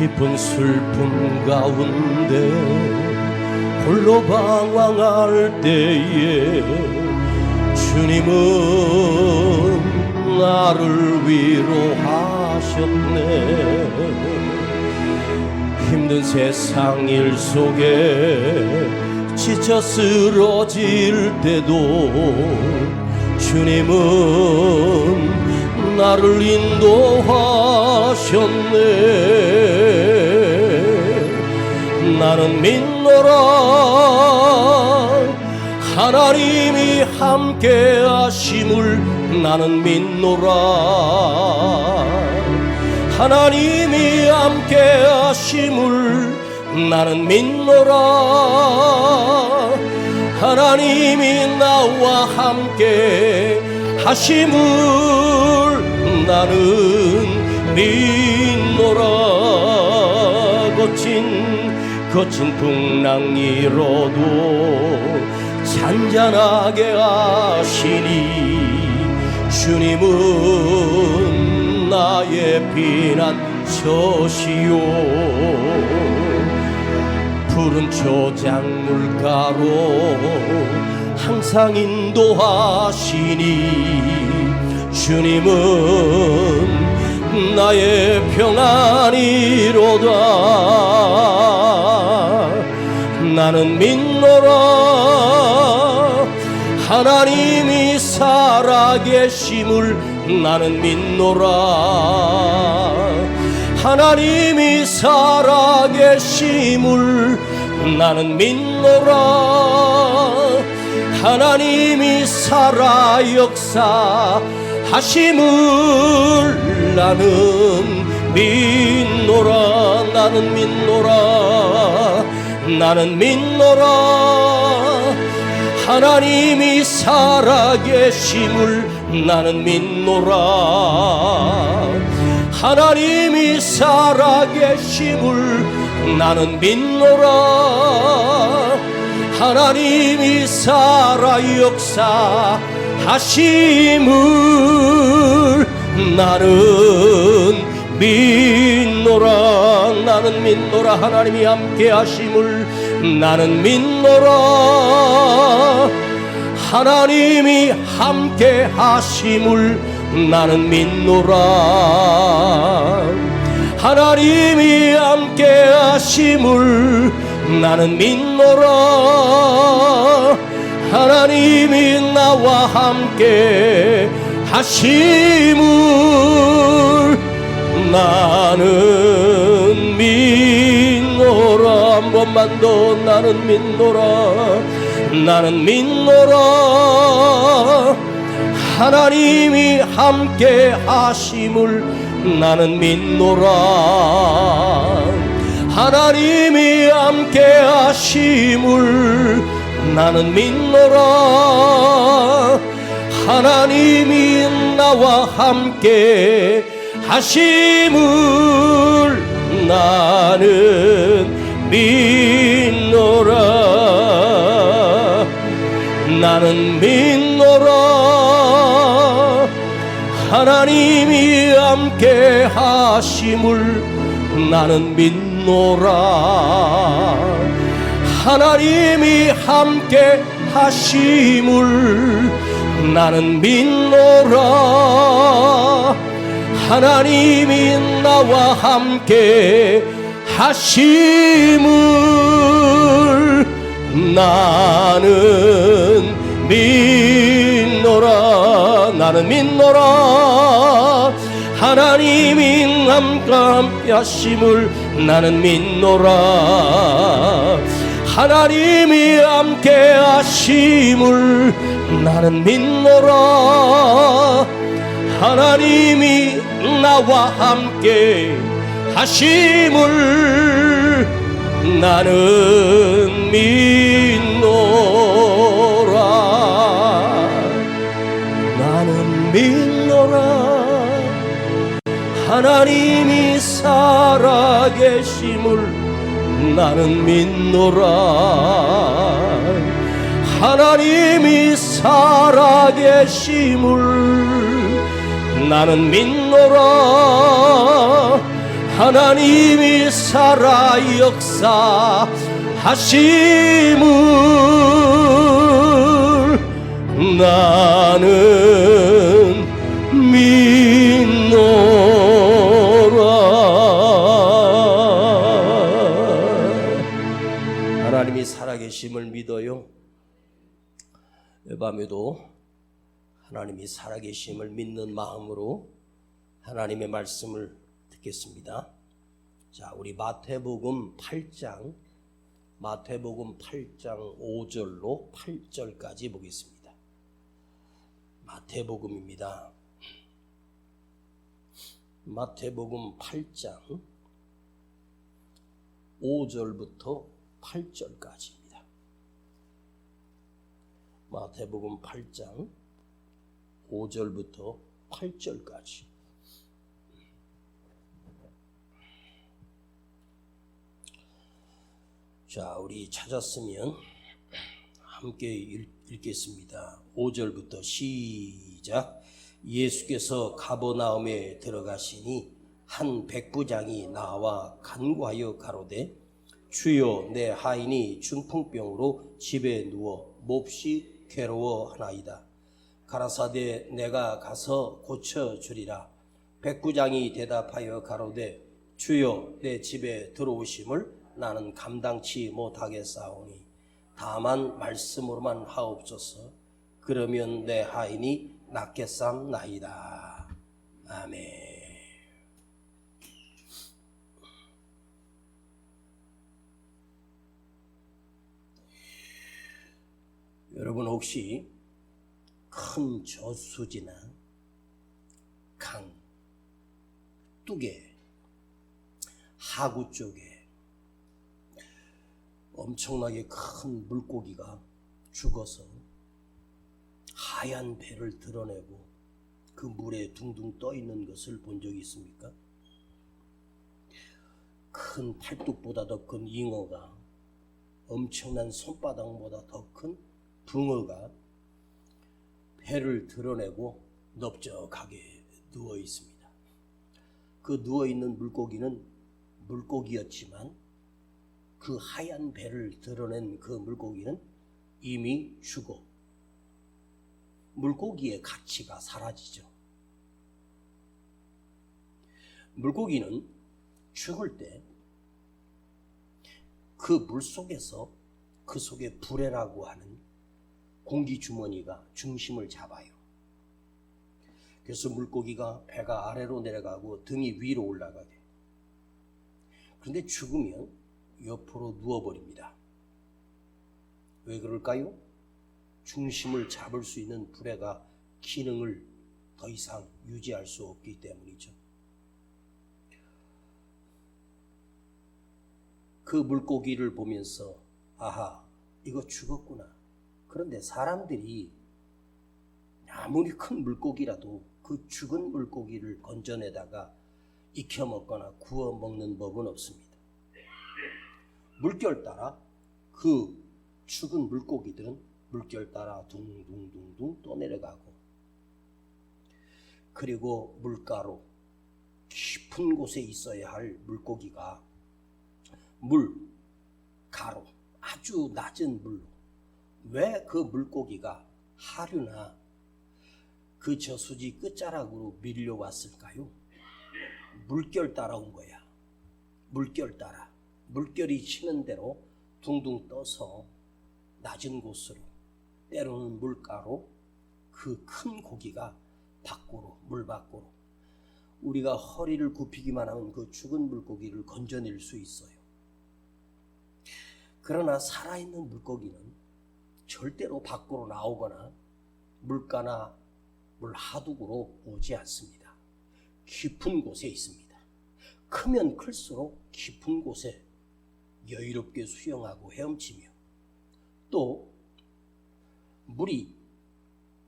깊은 슬픔 가운데 홀로 방황할 때에 주님은 나를 위로하셨네. 힘든 세상 일 속에 지쳐 쓰러질 때도 주님은 나를 인도하셨네. 나는 믿노라 하나님이 함께 하심을. 나는 믿노라 하나님이 함께 하심을. 나는 믿노라 하나님이 나와 함께 하심을. 나는 믿노라. 거친 풍랑이로도 잔잔하게 하시니 주님은 나의 피난처시오. 푸른 초장물가로 항상 인도하시니 주님은 나의 평안이로다. 나는 믿노라 하나님이 살아계심을. 나는 믿노라 하나님이 살아계심을. 나는 믿노라 하나님이 살아 역사하심을. 나는 믿노라. 나는 믿노라. 나는 믿노라 하나님이 살아계심을. 나는 믿노라 하나님이 살아계심을. 나는 믿노라 하나님이 살아 역사하심을. 나는 믿노라. 나는 믿노라 하나님이 함께 하심을. 나는 믿노라 하나님이 함께 하심을. 나는 믿노라 하나님이 함께 하심을. 나는 믿노라 하나님이 나와 함께 하심을. 나는 믿노라. 한 번만 더. 나는 믿노라. 나는 믿노라 하나님이 함께 하심을. 나는 믿노라 하나님이 함께 하심을. 나는 믿노라 하나님이 나와 함께 하심을. 나는 믿노라. 나는 믿노라 하나님이 함께 하심을. 나는 믿노라 하나님이 함께 하심을. 나는 믿노라 하나님이 나와 함께 하심을. 나는 믿노라. 나는 믿노라 하나님이 남과 함께 하심을. 나는 믿노라 하나님이 함께 하심을. 나는 믿노라 하나님이 나와 함께 하심을. 나는 믿노라. 나는 믿노라 하나님이 살아계심을. 나는 믿노라 하나님이 살아계심을. 나는 믿노라 하나님이 살아 역사하심을 나는 믿노라. 하나님이 살아계심을 믿어요. 이 밤에도 하나님이 살아계심을 믿는 마음으로 하나님의 말씀을 듣겠습니다. 자, 우리 마태복음 8장 5절로 8절까지 보겠습니다. 마태복음입니다. 마태복음 8장 5절부터 8절까지입니다. 마태복음 8장 5절부터 8절까지. 자, 우리 찾았으면 함께 읽겠습니다. 5절부터 시작. 예수께서 가버나움에 들어가시니 한 백부장이 나와 간구하여 가로되 주여, 내 하인이 중풍병으로 집에 누워 몹시 괴로워하나이다. 가라사대 내가 가서 고쳐주리라. 백부장이 대답하여 가로되 주여, 내 집에 들어오심을 나는 감당치 못하겠사오니 다만 말씀으로만 하옵소서. 그러면 내 하인이 낫겠삼나이다. 아멘. 여러분, 혹시 큰 저수지나 강, 뚝에, 하구 쪽에 엄청나게 큰 물고기가 죽어서 하얀 배를 드러내고 그 물에 둥둥 떠 있는 것을 본 적이 있습니까? 큰 팔뚝보다 더 큰 잉어가, 엄청난 손바닥보다 더 큰 붕어가 배를 드러내고 넓적하게 누워 있습니다. 그 누워 있는 물고기는 물고기였지만 그 하얀 배를 드러낸 그 물고기는 이미 죽어 물고기의 가치가 사라지죠. 물고기는 죽을 때 그 물속에서 그 속에 불에라고 하는 공기 주머니가 중심을 잡아요. 그래서 물고기가 배가 아래로 내려가고 등이 위로 올라가게. 그런데 죽으면 옆으로 누워버립니다. 왜 그럴까요? 중심을 잡을 수 있는 불에가 기능을 더 이상 유지할 수 없기 때문이죠. 그 물고기를 보면서 아하, 이거 죽었구나. 그런데 사람들이 아무리 큰 물고기라도 그 죽은 물고기를 건져내다가 익혀 먹거나 구워 먹는 법은 없습니다. 물결 따라 그 죽은 물고기들은 물결 따라 둥둥둥둥 떠내려가고, 그리고 물가로 깊은 곳에 있어야 할 물고기가 물가로 아주 낮은 물로, 왜 그 물고기가 하류나 그 저수지 끝자락으로 밀려왔을까요? 물결 따라온 거야. 물결 따라, 물결이 치는 대로 둥둥 떠서 낮은 곳으로, 때로는 물가로 그 큰 고기가 밖으로, 물 밖으로, 우리가 허리를 굽히기만 하면 그 죽은 물고기를 건져낼 수 있어요. 그러나 살아있는 물고기는 절대로 밖으로 나오거나 물가나 물 하둑으로 오지 않습니다. 깊은 곳에 있습니다. 크면 클수록 깊은 곳에 여유롭게 수영하고 헤엄치며, 또 물이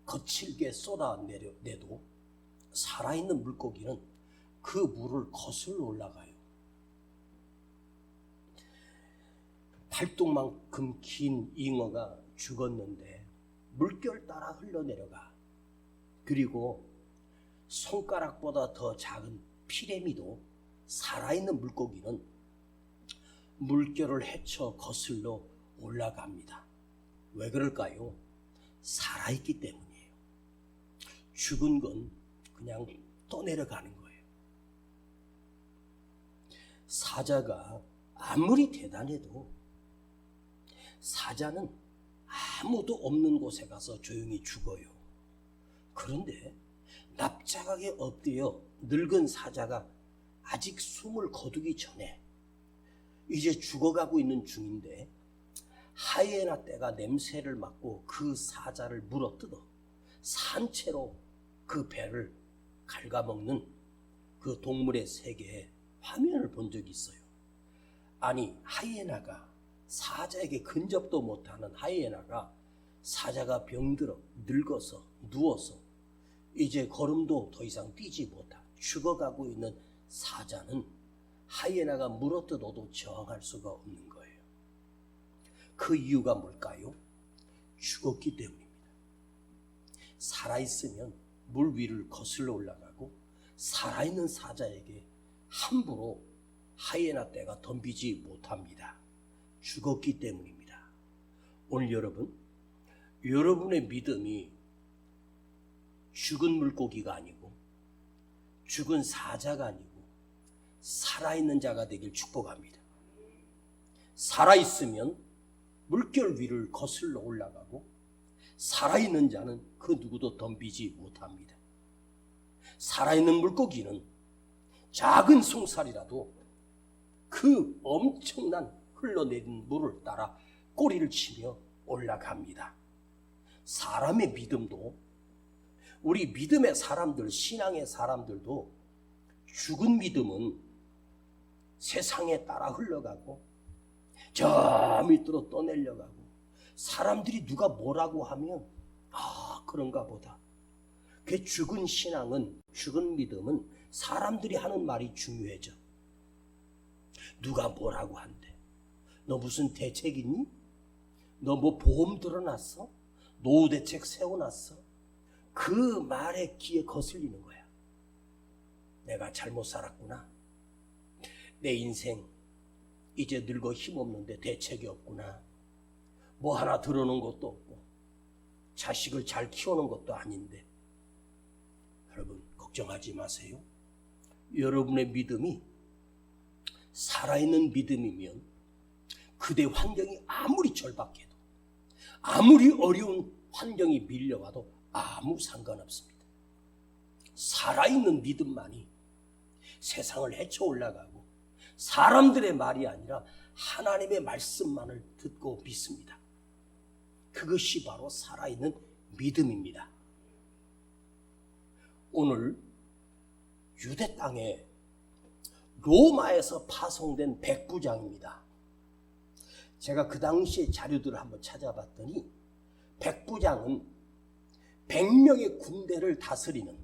거칠게 쏟아내도 살아있는 물고기는 그 물을 거슬러 올라가요. 팔뚝만큼 긴 잉어가 죽었는데 물결 따라 흘러내려가. 그리고 손가락보다 더 작은 피레미도 살아있는 물고기는 물결을 헤쳐 거슬러 올라갑니다. 왜 그럴까요? 살아있기 때문이에요. 죽은 건 그냥 떠내려가는 거예요. 사자가 아무리 대단해도 사자는 아무도 없는 곳에 가서 조용히 죽어요. 그런데 납작하게 엎드려 늙은 사자가 아직 숨을 거두기 전에 이제 죽어가고 있는 중인데 하이에나 떼가 냄새를 맡고 그 사자를 물어뜯어 산채로 그 배를 갉아먹는 그 동물의 세계의 화면을 본 적이 있어요. 아니, 하이에나가 사자에게 근접도 못하는 하이에나가 사자가 병들어 늙어서 누워서 이제 걸음도 더 이상 뛰지 못하 죽어가고 있는 사자는 하이에나가 물어뜯어도 저항할 수가 없는 거예요. 그 이유가 뭘까요? 죽었기 때문입니다. 살아있으면 물 위를 거슬러 올라가고 살아있는 사자에게 함부로 하이에나 떼가 덤비지 못합니다. 죽었기 때문입니다. 오늘 여러분의 믿음이 죽은 물고기가 아니고 죽은 사자가 아니고 살아있는 자가 되길 축복합니다. 살아있으면 물결 위를 거슬러 올라가고 살아있는 자는 그 누구도 덤비지 못합니다. 살아있는 물고기는 작은 송사리라도 그 엄청난 흘러내린 물을 따라 꼬리를 치며 올라갑니다. 사람의 믿음도, 우리 믿음의 사람들, 신앙의 사람들도 죽은 믿음은 세상에 따라 흘러가고 저 밑으로 떠내려가고 사람들이 누가 뭐라고 하면 그런가 보다. 그 죽은 신앙은, 죽은 믿음은 사람들이 하는 말이 중요해져. 누가 뭐라고 한대. 너 무슨 대책 있니? 너 뭐 보험 들어놨어? 노후 대책 세워놨어? 그 말에 귀에 거슬리는 거야. 내가 잘못 살았구나. 내 인생 이제 늙어 힘없는데 대책이 없구나. 뭐 하나 들어놓은 것도 없고 자식을 잘 키우는 것도 아닌데. 여러분 걱정하지 마세요. 여러분의 믿음이 살아있는 믿음이면 그대 환경이 아무리 절박해도 아무리 어려운 환경이 밀려와도 아무 상관없습니다. 살아있는 믿음만이 세상을 헤쳐 올라가고 사람들의 말이 아니라 하나님의 말씀만을 듣고 믿습니다. 그것이 바로 살아있는 믿음입니다. 오늘 유대 땅에 로마에서 파송된 백부장입니다. 제가 그 당시의 자료들을 한번 찾아봤더니 백부장은 100명의 군대를 다스리는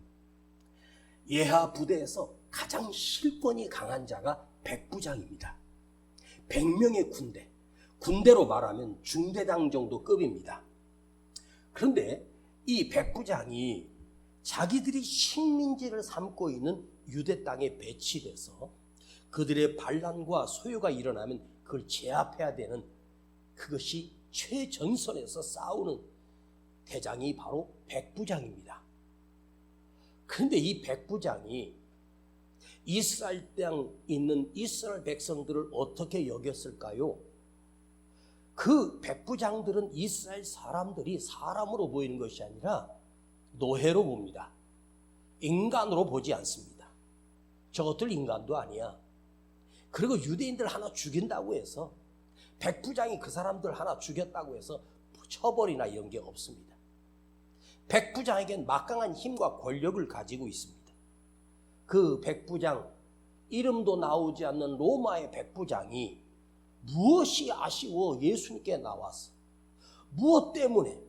예하 부대에서 가장 실권이 강한 자가 백부장입니다. 100명의 군대로 말하면 중대장 정도 급입니다. 그런데 이 백부장이 자기들이 식민지를 삼고 있는 유대 땅에 배치돼서 그들의 반란과 소요가 일어나면 그걸 제압해야 되는, 그것이 최전선에서 싸우는 대장이 바로 백부장입니다. 그런데 이 백부장이 이스라엘 땅에 있는 이스라엘 백성들을 어떻게 여겼을까요? 그 백부장들은 이스라엘 사람들이 사람으로 보이는 것이 아니라 노예로 봅니다. 인간으로 보지 않습니다. 저것들 인간도 아니야. 그리고 유대인들 하나 죽인다고 해서, 백부장이 그 사람들 하나 죽였다고 해서 처벌이나 이런 게 없습니다. 백부장에겐 막강한 힘과 권력을 가지고 있습니다. 그 백부장, 이름도 나오지 않는 로마의 백부장이 무엇이 아쉬워 예수님께 나왔어. 무엇 때문에?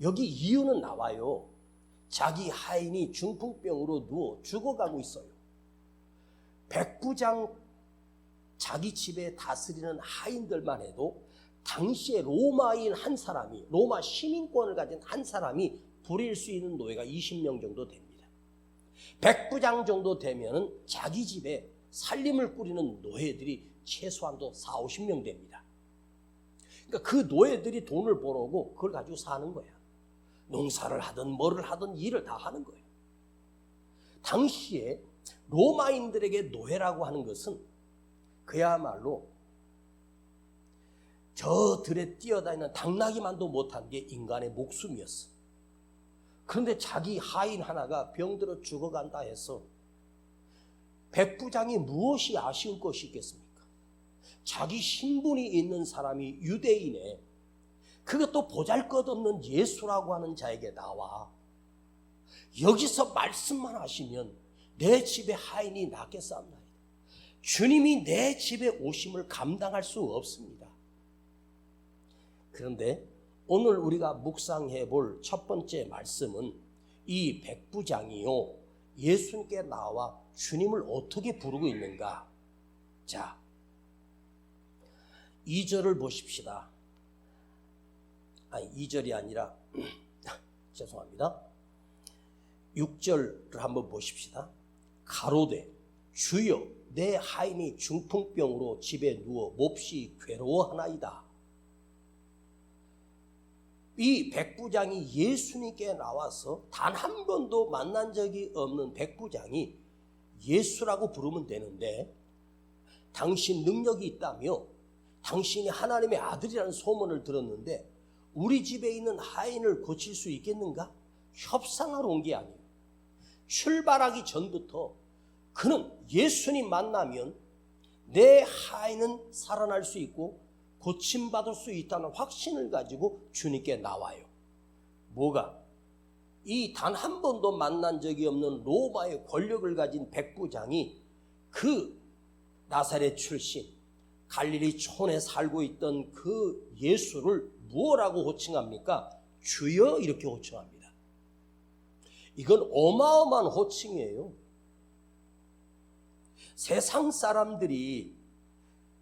여기 이유는 나와요. 자기 하인이 중풍병으로 누워 죽어가고 있어요. 백부장 자기 집에 다스리는 하인들만 해도 당시에 로마인 한 사람이, 로마 시민권을 가진 한 사람이 부릴 수 있는 노예가 20명 정도 됩니다. 백부장 정도 되면은 자기 집에 살림을 꾸리는 노예들이 최소한도 40-50명 됩니다. 그러니까 그 노예들이 돈을 벌어오고 그걸 가지고 사는 거야. 농사를 하든 뭐를 하든 일을 다 하는 거예요. 당시에 로마인들에게 노예라고 하는 것은 그야말로 저 들에 뛰어다니는 당나귀만도 못한 게 인간의 목숨이었어. 그런데 자기 하인 하나가 병들어 죽어간다 해서 백부장이 무엇이 아쉬운 것이 있겠습니까? 자기 신분이 있는 사람이 유대인에 그것도 보잘것없는 예수라고 하는 자에게 나와 여기서 말씀만 하시면 내 집에 하인이 낫겠사옵나이다. 주님이 내 집에 오심을 감당할 수 없습니다. 그런데 오늘 우리가 묵상해 볼 첫 번째 말씀은 이 백부장이요 예수님께 나와 주님을 어떻게 부르고 있는가. 자, 2절을 보십시다. 아니 2절이 아니라 죄송합니다. 6절을 한번 보십시다. 가로되 주여 내 하인이 중풍병으로 집에 누워 몹시 괴로워하나이다. 이 백부장이 예수님께 나와서 단 한 번도 만난 적이 없는 백부장이 예수라고 부르면 되는데 당신 능력이 있다며 당신이 하나님의 아들이라는 소문을 들었는데 우리 집에 있는 하인을 고칠 수 있겠는가? 협상하러 온 게 아니에요. 출발하기 전부터 그는 예수님 만나면 내 하인은 살아날 수 있고 고침받을 수 있다는 확신을 가지고 주님께 나와요. 뭐가? 이 단 한 번도 만난 적이 없는 로마의 권력을 가진 백부장이 그 나사렛 출신 갈릴리 촌에 살고 있던 그 예수를 무엇라고 호칭합니까? 주여 이렇게 호칭합니다. 이건 어마어마한 호칭이에요. 세상 사람들이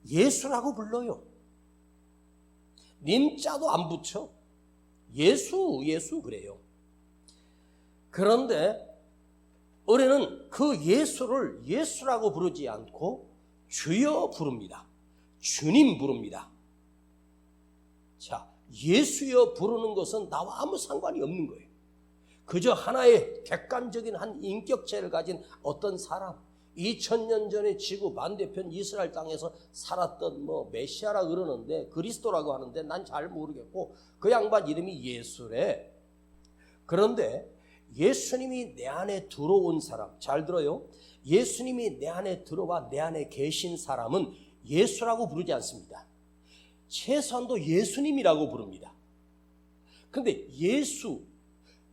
예수라고 불러요. 님자도 안 붙여. 예수 그래요. 그런데 올해는 그 예수를 예수라고 부르지 않고 주여 부릅니다. 주님 부릅니다. 자, 예수여 부르는 것은 나와 아무 상관이 없는 거예요. 그저 하나의 객관적인 한 인격체를 가진 어떤 사람, 2000년 전에 지구 반대편 이스라엘 땅에서 살았던 메시아라 그러는데 그리스도라고 하는데 난 잘 모르겠고 그 양반 이름이 예수래. 그런데 예수님이 내 안에 들어온 사람, 잘 들어요. 예수님이 내 안에 들어와 내 안에 계신 사람은 예수라고 부르지 않습니다. 최소한도 예수님이라고 부릅니다. 근데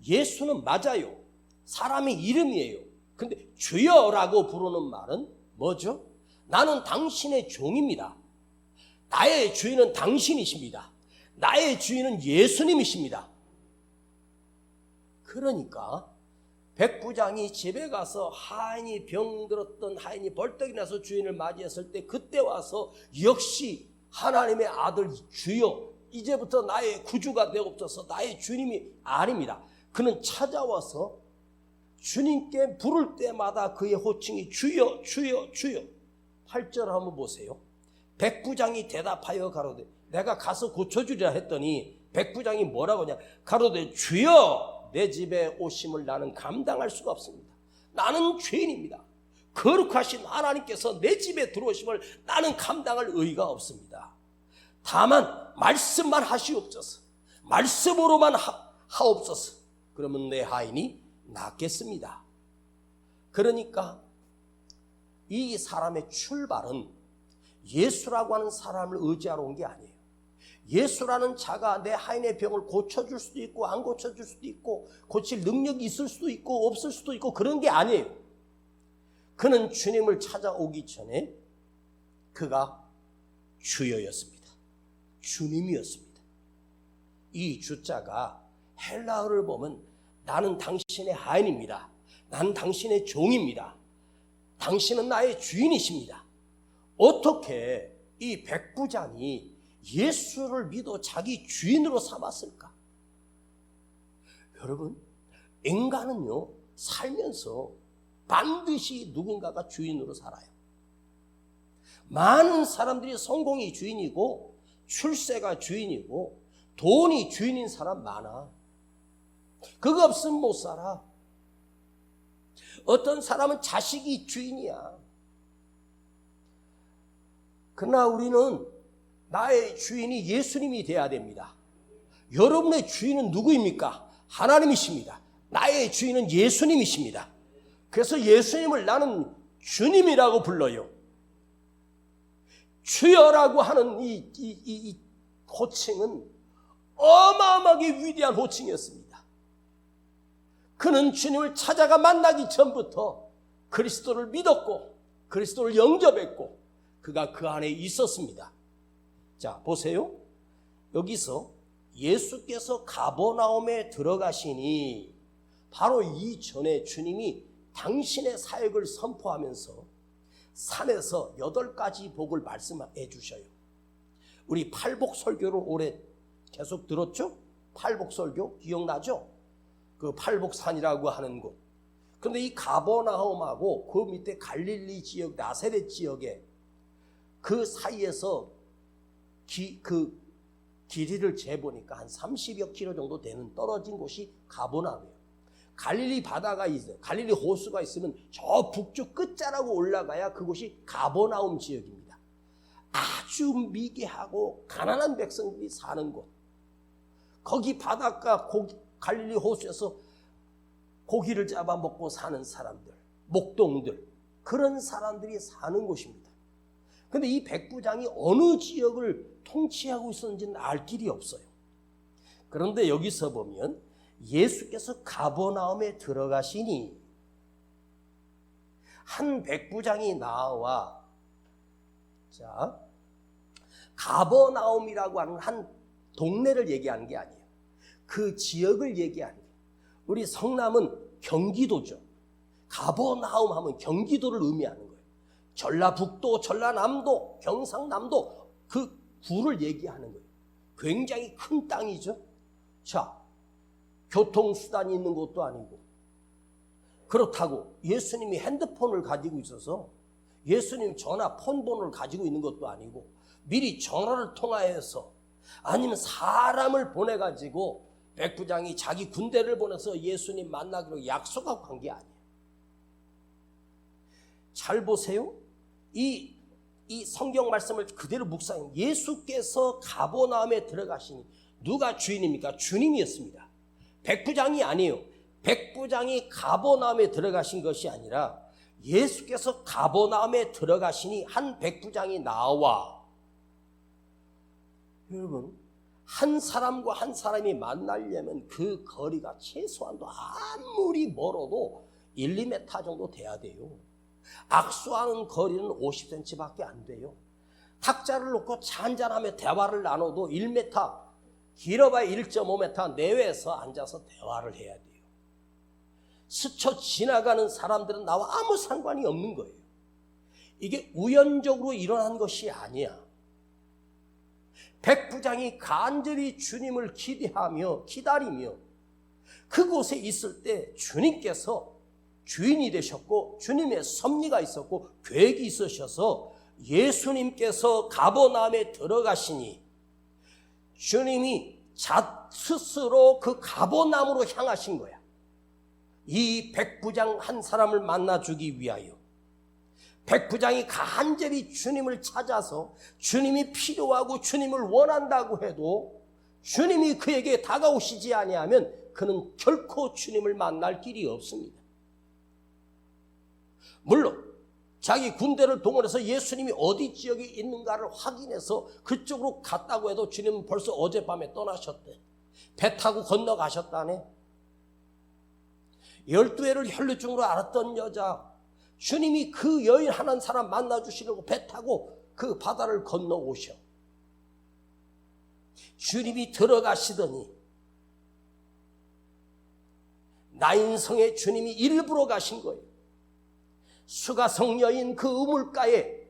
예수는 맞아요. 사람의 이름이에요. 근데 주여라고 부르는 말은 뭐죠? 나는 당신의 종입니다. 나의 주인은 당신이십니다. 나의 주인은 예수님이십니다. 그러니까 백부장이 집에 가서 하인이 병들었던 하인이 벌떡 일어나서 주인을 맞이했을 때 그때 와서 역시 하나님의 아들 주여 이제부터 나의 구주가 되옵소서 나의 주님이 아닙니다. 그는 찾아와서 주님께 부를 때마다 그의 호칭이 주여 주여 주여. 8절 한번 보세요. 백부장이 대답하여 가로되 내가 가서 고쳐주리라 했더니 백부장이 뭐라고 하냐. 가로되 주여 내 집에 오심을 나는 감당할 수가 없습니다. 나는 죄인입니다. 거룩하신 하나님께서 내 집에 들어오심을 나는 감당할 의의가 없습니다. 다만 말씀만 하시옵소서. 말씀으로만 하옵소서. 그러면 내 하인이 낫겠습니다. 그러니까 이 사람의 출발은 예수라고 하는 사람을 의지하러 온 게 아니에요. 예수라는 자가 내 하인의 병을 고쳐줄 수도 있고 안 고쳐줄 수도 있고 고칠 능력이 있을 수도 있고 없을 수도 있고 그런 게 아니에요. 그는 주님을 찾아오기 전에 그가 주여였습니다. 주님이었습니다. 이 주자가 헬라어를 보면 나는 당신의 하인입니다. 나는 당신의 종입니다. 당신은 나의 주인이십니다. 어떻게 이 백부장이 예수를 믿어 자기 주인으로 삼았을까? 여러분, 인간은요 살면서 반드시 누군가가 주인으로 살아요. 많은 사람들이 성공이 주인이고 출세가 주인이고 돈이 주인인 사람 많아. 그거 없으면 못 살아. 어떤 사람은 자식이 주인이야. 그러나 우리는 나의 주인이 예수님이 돼야 됩니다. 여러분의 주인은 누구입니까? 하나님이십니다. 나의 주인은 예수님이십니다. 그래서 예수님을 나는 주님이라고 불러요. 주여라고 하는 이 호칭은 어마어마하게 위대한 호칭이었습니다. 그는 주님을 찾아가 만나기 전부터 그리스도를 믿었고 그리스도를 영접했고 그가 그 안에 있었습니다. 자, 보세요. 여기서 예수께서 가버나움에 들어가시니 바로 이전에 주님이 당신의 사역을 선포하면서 산에서 8가지 복을 말씀해 주셔요. 우리 팔복 설교를 올해 계속 들었죠? 팔복 설교 기억나죠? 그 팔복산이라고 하는 곳. 그런데 이 가버나움하고 그 밑에 갈릴리 지역, 나사렛 지역에 그 사이에서 그 길이를 재보니까 한 30여 킬로 정도 되는 떨어진 곳이 가버나움이에요. 갈릴리 바다가 있어요. 갈릴리 호수가 있으면 저 북쪽 끝자락으로 올라가야 그곳이 가버나움 지역입니다. 아주 미개하고 가난한 백성들이 사는 곳. 거기 바닷가 갈릴리 호수에서 고기를 잡아먹고 사는 사람들, 목동들, 그런 사람들이 사는 곳입니다. 그런데 이 백부장이 어느 지역을 통치하고 있었는지는 알 길이 없어요. 그런데 여기서 보면 예수께서 가버나움에 들어가시니 한 백부장이 나와, 자, 가버나움이라고 하는 한 동네를 얘기하는 게 아니에요. 그 지역을 얘기하는 거예요. 우리 성남은 경기도죠. 가버나움 하면 경기도를 의미하는 거예요. 전라북도, 전라남도, 경상남도 그 구를 얘기하는 거예요. 굉장히 큰 땅이죠. 자, 교통수단이 있는 것도 아니고 그렇다고 예수님이 핸드폰을 가지고 있어서 예수님 전화 폰번호를 가지고 있는 것도 아니고 미리 전화를 통화해서 아니면 사람을 보내가지고 백부장이 자기 군대를 보내서 예수님 만나기로 약속하고 간 게 아니에요. 잘 보세요. 이 성경 말씀을 그대로 묵상해. 예수께서 가버나움에 들어가시니 누가 주인입니까? 주님이었습니다. 백부장이 아니에요. 백부장이 가버나움에 들어가신 것이 아니라 예수께서 가버나움에 들어가시니 한 백부장이 나와. 여러분, 한 사람과 한 사람이 만나려면 그 거리가 최소한도 아무리 멀어도 1, 2m 정도 돼야 돼요. 악수하는 거리는 50cm밖에 안 돼요. 탁자를 놓고 차 한잔하며 대화를 나눠도 1m, 길어봐야 1.5m 내외에서 앉아서 대화를 해야 돼요. 스쳐 지나가는 사람들은 나와 아무 상관이 없는 거예요. 이게 우연적으로 일어난 것이 아니야. 백부장이 간절히 주님을 기대하며 기다리며 그곳에 있을 때 주님께서 주인이 되셨고 주님의 섭리가 있었고 계획이 있으셔서 예수님께서 가버나움에 들어가시니 주님이 스스로 그 가버나움으로 향하신 거야. 이 백부장 한 사람을 만나주기 위하여. 백부장이 간절히 주님을 찾아서 주님이 필요하고 주님을 원한다고 해도 주님이 그에게 다가오시지 아니하면 그는 결코 주님을 만날 길이 없습니다. 물론 자기 군대를 동원해서 예수님이 어디 지역에 있는가를 확인해서 그쪽으로 갔다고 해도 주님은 벌써 어젯밤에 떠나셨대. 배 타고 건너가셨다네. 12해를 혈루증으로 앓았던 여자, 주님이 그 여인 한 사람 만나주시려고 배 타고 그 바다를 건너오셔. 주님이 들어가시더니 나인성의 주님이 일부러 가신 거예요. 수가성 여인 그 우물가에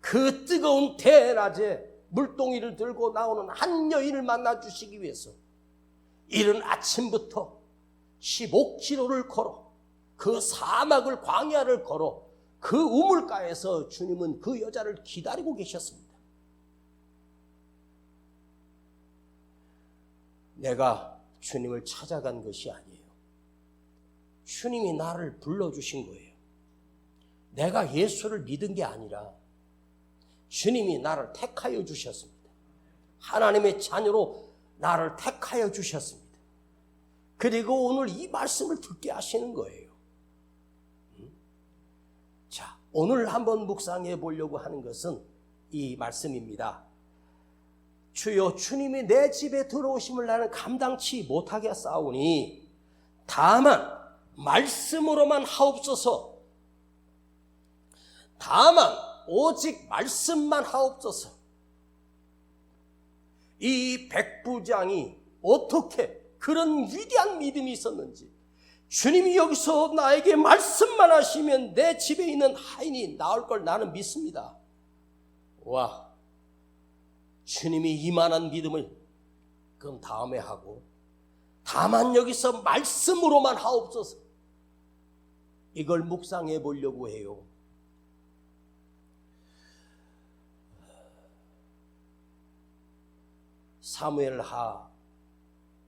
그 뜨거운 대낮에 물동이를 들고 나오는 한 여인을 만나주시기 위해서 이른 아침부터 15km를 걸어 그 사막을 광야를 걸어 그 우물가에서 주님은 그 여자를 기다리고 계셨습니다. 내가 주님을 찾아간 것이 아니에요. 주님이 나를 불러주신 거예요. 내가 예수를 믿은 게 아니라 주님이 나를 택하여 주셨습니다. 하나님의 자녀로 나를 택하여 주셨습니다. 그리고 오늘 이 말씀을 듣게 하시는 거예요. 자, 오늘 한번 묵상해 보려고 하는 것은 이 말씀입니다. 주여, 주님이 내 집에 들어오심을 나는 감당치 못하게 싸우니 다만 말씀으로만 하옵소서. 다만 오직 말씀만 하옵소서. 이 백부장이 어떻게 그런 위대한 믿음이 있었는지, 주님이 여기서 나에게 말씀만 하시면 내 집에 있는 하인이 나올 걸 나는 믿습니다. 와, 주님이 이만한 믿음을 그럼 다음에 하고, 다만 여기서 말씀으로만 하옵소서. 이걸 묵상해 보려고 해요. 사무엘하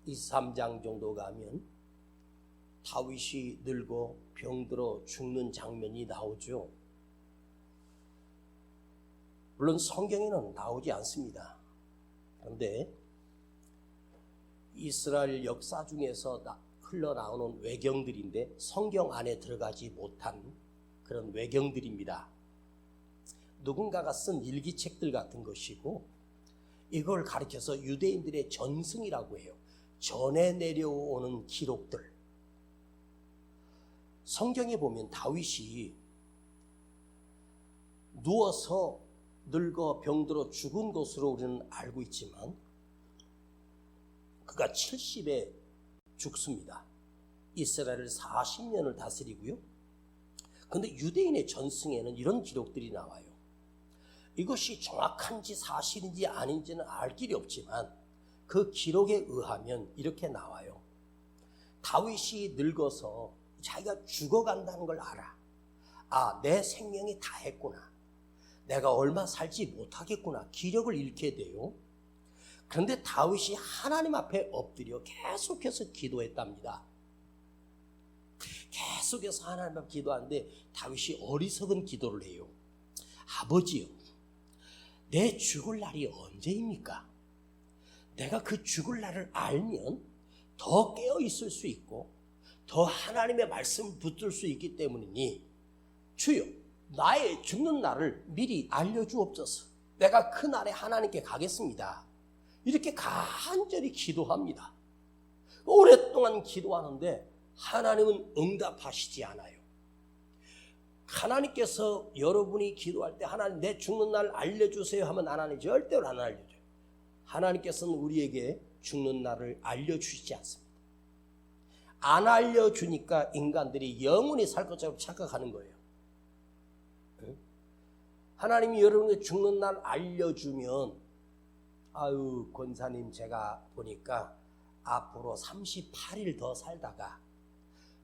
23장 정도 가면 다윗이 늙어 병들어 죽는 장면이 나오죠. 물론 성경에는 나오지 않습니다. 그런데 이스라엘 역사 중에서 흘러나오는 외경들인데 성경 안에 들어가지 못한 그런 외경들입니다. 누군가가 쓴 일기책들 같은 것이고, 이걸 가리켜서 유대인들의 전승이라고 해요. 전해 내려오는 기록들. 성경에 보면 다윗이 누워서 늙어 병들어 죽은 것으로 우리는 알고 있지만 그가 70에 죽습니다. 이스라엘을 40년을 다스리고요. 그런데 유대인의 전승에는 이런 기록들이 나와요. 이것이 정확한지 사실인지 아닌지는 알 길이 없지만 그 기록에 의하면 이렇게 나와요. 다윗이 늙어서 자기가 죽어간다는 걸 알아. 아, 내 생명이 다 했구나. 내가 얼마 살지 못하겠구나. 기력을 잃게 돼요. 그런데 다윗이 하나님 앞에 엎드려 계속해서 기도했답니다. 계속해서 하나님 앞에 기도하는데 다윗이 어리석은 기도를 해요. 아버지요, 내 죽을 날이 언제입니까? 내가 그 죽을 날을 알면 더 깨어 있을 수 있고 더 하나님의 말씀을 붙들 수 있기 때문이니 주여, 나의 죽는 날을 미리 알려주옵소서. 내가 그 날에 하나님께 가겠습니다. 이렇게 간절히 기도합니다. 오랫동안 기도하는데 하나님은 응답하시지 않아요. 하나님께서 여러분이 기도할 때 하나님 내 죽는 날 알려주세요 하면 하나님 절대로 안 알려줘요. 하나님께서는 우리에게 죽는 날을 알려주시지 않습니다. 안 알려주니까 인간들이 영원히 살 것처럼 착각하는 거예요. 하나님이 여러분에게 죽는 날 알려주면, 아유 권사님, 제가 보니까 앞으로 38일 더 살다가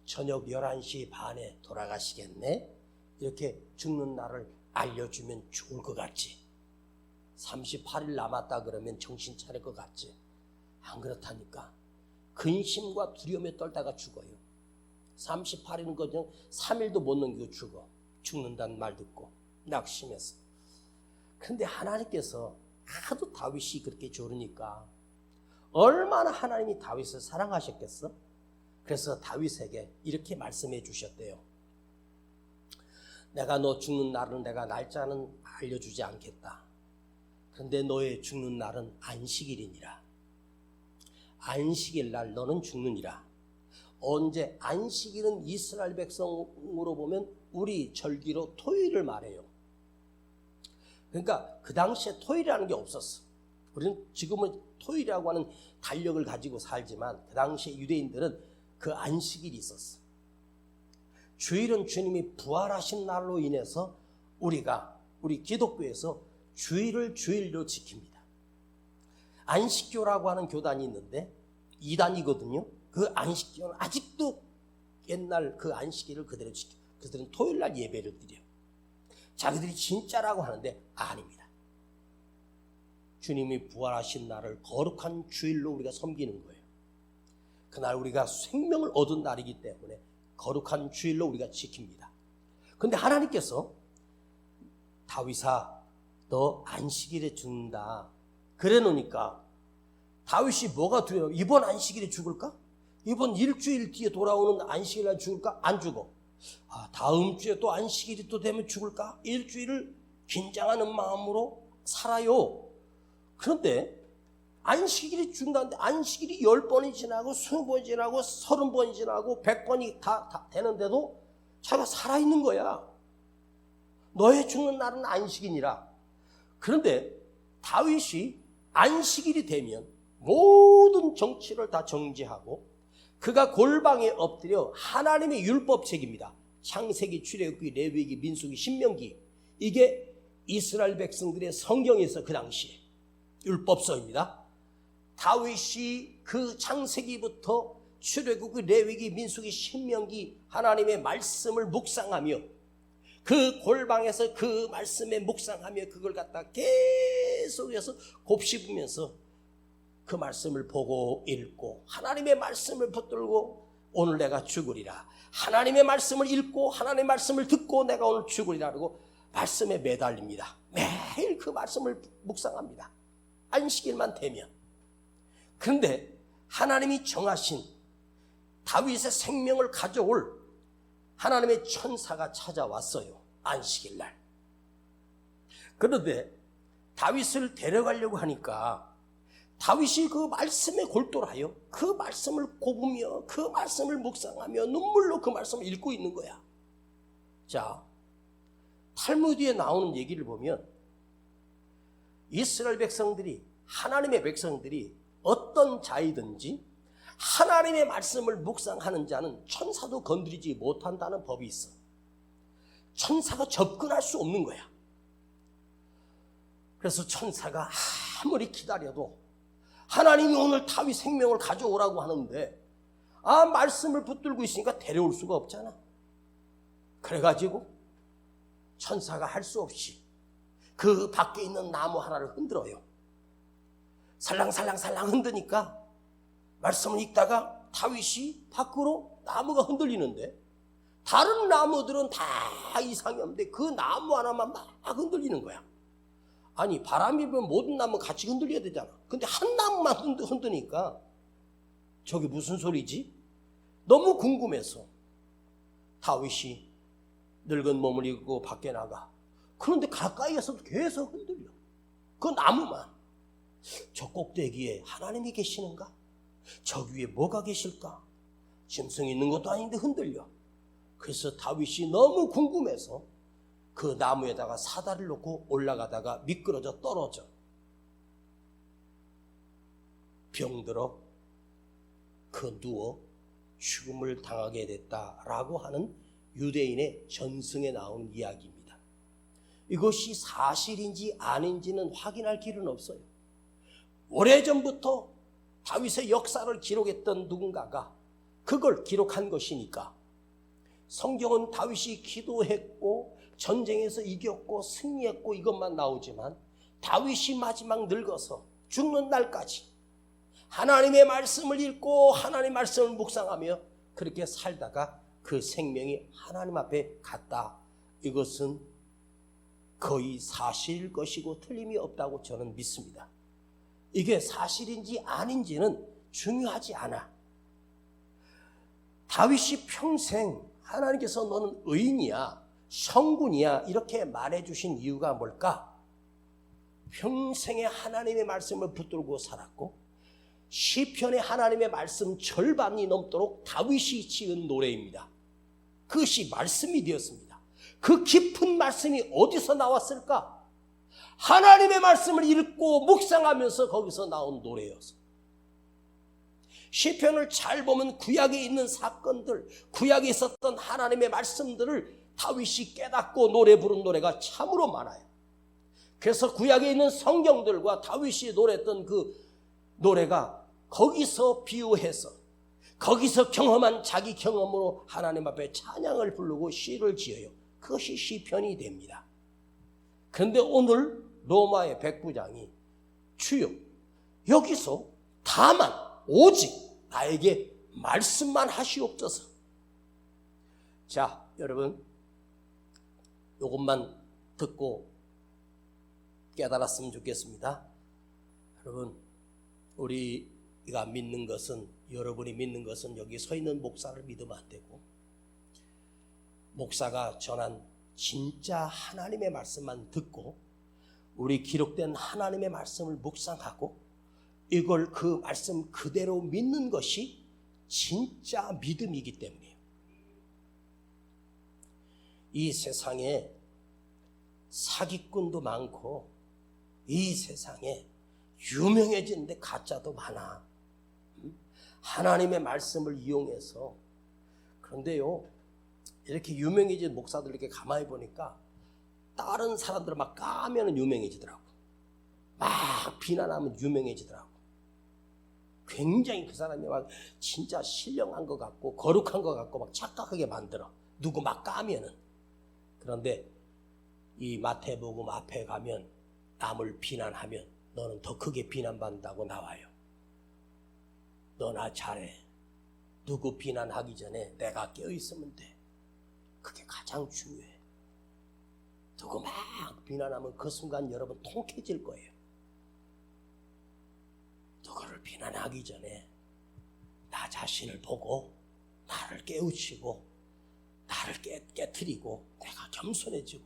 저녁 11시 반에 돌아가시겠네? 이렇게 죽는 날을 알려주면 좋을 것 같지. 38일 남았다 그러면 정신 차릴 것 같지. 안 그렇다니까. 근심과 두려움에 떨다가 죽어요. 38일은 그냥 3일도 못 넘기고 죽는다는 말 듣고 낙심해서. 그런데 하나님께서 하도 다윗이 그렇게 조르니까 얼마나 하나님이 다윗을 사랑하셨겠어? 그래서 다윗에게 이렇게 말씀해 주셨대요. 내가 너 죽는 날은 내가 날짜는 알려주지 않겠다. 그런데 너의 죽는 날은 안식일이니라. 안식일 날 너는 죽느니라. 언제? 안식일은 이스라엘 백성으로 보면 우리 절기로 토요일을 말해요. 그러니까 그 당시에 토요일이라는 게 없었어. 우리는 지금은 토요일이라고 하는 달력을 가지고 살지만 그 당시에 유대인들은 그 안식일이 있었어. 주일은 주님이 부활하신 날로 인해서 우리 기독교에서 주일을 주일로 지킵니다. 안식교라고 하는 교단이 있는데 이단이거든요. 그 안식교는 아직도 옛날 그 안식일을 그대로 지켜. 그들은 토요일 날 예배를 드려요. 자기들이 진짜라고 하는데 아닙니다. 주님이 부활하신 날을 거룩한 주일로 우리가 섬기는 거예요. 그날 우리가 생명을 얻은 날이기 때문에 거룩한 주일로 우리가 지킵니다. 그런데 하나님께서 다윗아 너 안식일에 죽는다 그래 놓으니까 다윗이 뭐가 두려워? 이번 안식일에 죽을까? 이번 일주일 뒤에 돌아오는 안식일에 죽을까? 안 죽어. 다음 주에 또 안식일이 또 되면 죽을까? 일주일을 긴장하는 마음으로 살아요. 그런데 안식일이 죽는다는데 안식일이 10번이 지나고 20번이 지나고 30번이 지나고 100번이 다 되는데도 자기가 살아있는 거야. 너의 죽는 날은 안식일이라. 그런데 다윗이 안식일이 되면 모든 정치를 다 정지하고 그가 골방에 엎드려 하나님의 율법책입니다. 창세기, 출애굽기, 레위기, 민수기, 신명기, 이게 이스라엘 백성들의 성경에서 그 당시에 율법서입니다. 다윗이 그 창세기부터 출애굽기, 레위기, 민수기, 신명기 하나님의 말씀을 묵상하며 그 골방에서 그 말씀에 묵상하며 그걸 갖다 계속해서 곱씹으면서 그 말씀을 보고 읽고 하나님의 말씀을 붙들고 오늘 내가 죽으리라. 하나님의 말씀을 읽고 하나님의 말씀을 듣고 내가 오늘 죽으리라 하고 말씀에 매달립니다. 매일 그 말씀을 묵상합니다. 안식일만 되면. 그런데 하나님이 정하신 다윗의 생명을 가져올 하나님의 천사가 찾아왔어요. 안식일 날. 그런데 다윗을 데려가려고 하니까 다윗이 그 말씀에 골똘하여 그 말씀을 곱으며 그 말씀을 묵상하며 눈물로 그 말씀을 읽고 있는 거야. 자, 탈무드에 나오는 얘기를 보면 이스라엘 백성들이 하나님의 백성들이 어떤 자이든지 하나님의 말씀을 묵상하는 자는 천사도 건드리지 못한다는 법이 있어. 천사가 접근할 수 없는 거야. 그래서 천사가 아무리 기다려도 하나님이 오늘 다윗 생명을 가져오라고 하는데 말씀을 붙들고 있으니까 데려올 수가 없잖아. 그래가지고 천사가 할 수 없이 그 밖에 있는 나무 하나를 흔들어요. 살랑살랑살랑 흔드니까 말씀을 읽다가 다윗이 밖으로 나무가 흔들리는데 다른 나무들은 다 이상이 없는데 그 나무 하나만 막 흔들리는 거야. 아니 바람이 불면 모든 나무 같이 흔들려야 되잖아. 근데 한 나무만 흔드니까 저게 무슨 소리지? 너무 궁금해서 다윗이 늙은 몸을 입고 밖에 나가. 그런데 가까이에서도 계속 흔들려. 그 나무만. 저 꼭대기에 하나님이 계시는가? 저 위에 뭐가 계실까? 짐승이 있는 것도 아닌데 흔들려. 그래서 다윗이 너무 궁금해서 그 나무에다가 사다리를 놓고 올라가다가 미끄러져 떨어져. 병들어 그 누워 죽음을 당하게 됐다라고 하는 유대인의 전승에 나오는 이야기입니다. 이것이 사실인지 아닌지는 확인할 길은 없어요. 오래전부터 다윗의 역사를 기록했던 누군가가 그걸 기록한 것이니까 성경은 다윗이 기도했고 전쟁에서 이겼고 승리했고 이것만 나오지만 다윗이 마지막 늙어서 죽는 날까지 하나님의 말씀을 읽고 하나님의 말씀을 묵상하며 그렇게 살다가 그 생명이 하나님 앞에 갔다. 이것은 거의 사실일 것이고 틀림이 없다고 저는 믿습니다. 이게 사실인지 아닌지는 중요하지 않아. 다윗이 평생 하나님께서 너는 의인이야, 성군이야 이렇게 말해주신 이유가 뭘까? 평생에 하나님의 말씀을 붙들고 살았고 시편의 하나님의 말씀 절반이 넘도록 다윗이 지은 노래입니다. 그것이 말씀이 되었습니다. 그 깊은 말씀이 어디서 나왔을까? 하나님의 말씀을 읽고 묵상하면서 거기서 나온 노래였어. 시편을 잘 보면 구약에 있는 사건들, 구약에 있었던 하나님의 말씀들을 다윗이 깨닫고 노래 부른 노래가 참으로 많아요. 그래서 구약에 있는 성경들과 다윗이 노래했던 그 노래가 거기서 비유해서 거기서 경험한 자기 경험으로 하나님 앞에 찬양을 부르고 시를 지어요. 그것이 시편이 됩니다. 그런데 오늘 로마의 백부장이 주여 여기서 다만 오직 나에게 말씀만 하시옵소서. 자, 여러분 이것만 듣고 깨달았으면 좋겠습니다. 여러분 우리가 믿는 것은, 여러분이 믿는 것은 여기 서 있는 목사를 믿으면 안 되고 목사가 전한 진짜 하나님의 말씀만 듣고 우리 기록된 하나님의 말씀을 묵상하고 이걸 그 말씀 그대로 믿는 것이 진짜 믿음이기 때문이에요. 이 세상에 사기꾼도 많고 이 세상에 유명해지는데 가짜도 많아. 하나님의 말씀을 이용해서. 그런데요, 이렇게 유명해진 목사들 이렇게 가만히 보니까 다른 사람들 막 까면 유명해지더라고. 막 비난하면 유명해지더라고. 굉장히 그 사람이 막 진짜 신령한 것 같고 거룩한 것 같고 막 착각하게 만들어. 누구 막 까면은. 그런데 이 마태복음 앞에 가면 남을 비난하면 너는 더 크게 비난받는다고 나와요. 너나 잘해. 누구 비난하기 전에 내가 깨어있으면 돼. 그게 가장 중요해. 누구 막 비난하면 그 순간 여러분 통쾌해질 거예요. 누구를 비난하기 전에 나 자신을 보고 나를 깨우치고 나를 깨트리고 내가 겸손해지고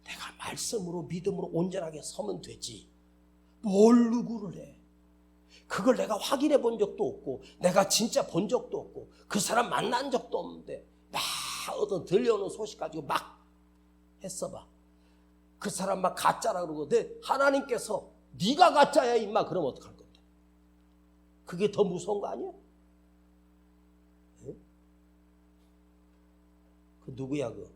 내가 말씀으로 믿음으로 온전하게 서면 되지. 뭘 누구를 해. 그걸 내가 확인해 본 적도 없고 내가 진짜 본 적도 없고 그 사람 만난 적도 없는데 막 어떤 들려오는 소식 가지고 막 했어봐. 그 사람 막 가짜라 그러고 내 하나님께서 네가 가짜야 임마 그러면 어떡할 건데. 그게 더 무서운 거 아니야? 네? 그 누구야 그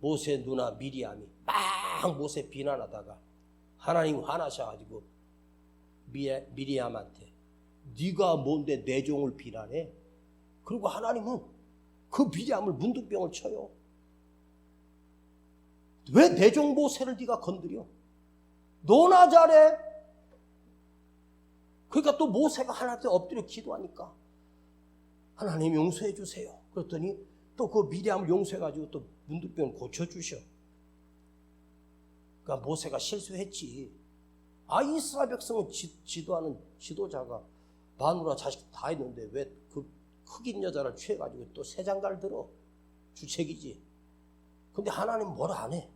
모세 누나 미리암이 막 모세 비난하다가 하나님 화나셔가지고 미리암한테 네가 뭔데 내 종을 비난해? 그리고 하나님은 그 미리암을 문둥병을 쳐요. 왜 내 종 모세를 네가 건드려? 너나 잘해. 그러니까 또 모세가 하나님한테 엎드려 기도하니까 하나님 용서해 주세요. 그랬더니 또 그 미리암을 용서해가지고 또 문둥병을 고쳐주셔. 그러니까 모세가 실수했지. 이스라엘 백성은 지도하는 지도자가 마누라 자식 다 있는데 왜 그 흑인 여자를 취해가지고 또 새 장가를 들어. 주책이지. 근데 하나님 뭐라 안 해.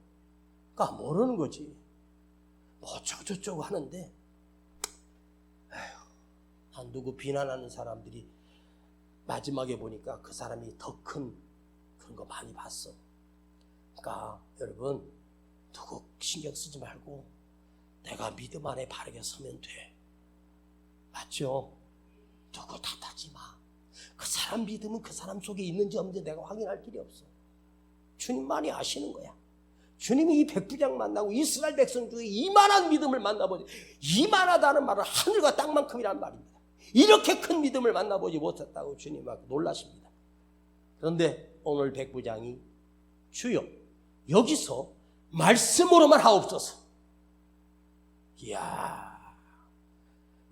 그러니까 모르는 거지. 뭐 어쩌고저쩌고 하는데 난 누구 비난하는 사람들이 마지막에 보니까 그 사람이 더 큰 그런 거 많이 봤어. 그러니까 여러분 누구 신경 쓰지 말고 내가 믿음 안에 바르게 서면 돼. 맞죠? 누구 탓하지 마. 그 사람 믿음은 그 사람 속에 있는지 없는지 내가 확인할 길이 없어. 주님만이 아시는 거야. 주님이 이 백부장 만나고 이스라엘 백성 중에 이만한 믿음을 만나보지, 이만하다는 말은 하늘과 땅만큼이라는 말입니다. 이렇게 큰 믿음을 만나보지 못했다고 주님 막 놀라십니다. 그런데 오늘 백부장이 주여 여기서 말씀으로만 하옵소서. 이야,